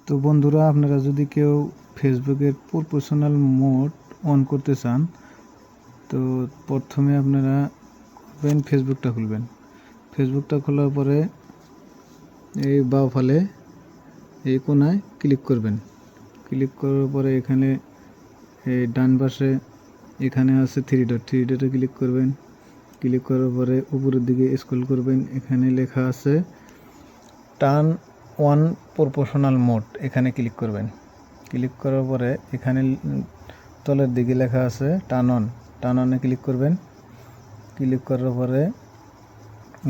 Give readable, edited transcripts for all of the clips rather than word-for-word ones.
তো বন্ধুরা, আপনারা যদি কেউ ফেসবুকের প্রফেশনাল মোড অন করতে চান, তো প্রথমে আপনারা ফেসবুকটা খুলবেন। ফেসবুকটা খোলার পরে এই বাঁ ফালে এই কোনায় ক্লিক করবেন। ক্লিক করার পরে এখানে এই ডান পাশে এখানে আছে থ্রি ডটে ক্লিক করবেন। ক্লিক করার পরে উপরের দিকে স্ক্রল করবেন, এখানে লেখা আছে টার্ন অন প্রফেশনাল মোড, এখানে ক্লিক করবেন। ক্লিক করার পরে এখানে তলের দিকে লেখা আছে টার্ন অনে ক্লিক করবেন। ক্লিক করার পরে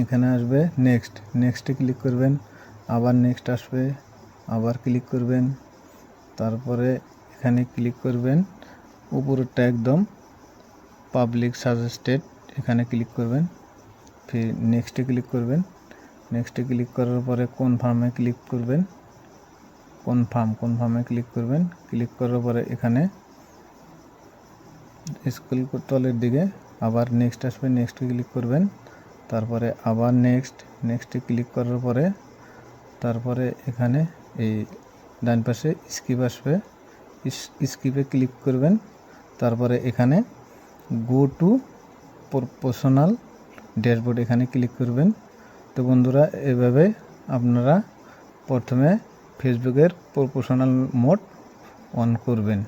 এখানে আসবে নেক্সটে ক্লিক করবেন। আবার নেক্সট আসবে, আবার ক্লিক করবেন। তারপরে এখানে ক্লিক করবেন, উপরেরটা একদম পাবলিক সাজেস্টেড, এখানে ক্লিক করবেন। ফির নেক্সটে ক্লিক করবেন। নেক্সটে ক্লিক করার পরে কনফার্মে ক্লিক করবেন। কনফার্মে ক্লিক করবেন। ক্লিক করার পরে এখানে স্ক্রল তলের দিকে আবার নেক্সট আসবে, নেক্সটে ক্লিক করবেন। তারপরে আবার নেক্সটে ক্লিক করার পরে তারপরে এখানে এই ডান পাশে স্কিপ আসবে, স্কিপে ক্লিক করবেন। তারপরে এখানে গো টু প্রফেশনাল ড্যাশবোর্ড, এখানে ক্লিক করবেন। তো বন্ধুরা, এভাবে আপনারা প্রথমে ফেসবুকের প্রফেশনাল মোড অন করবেন।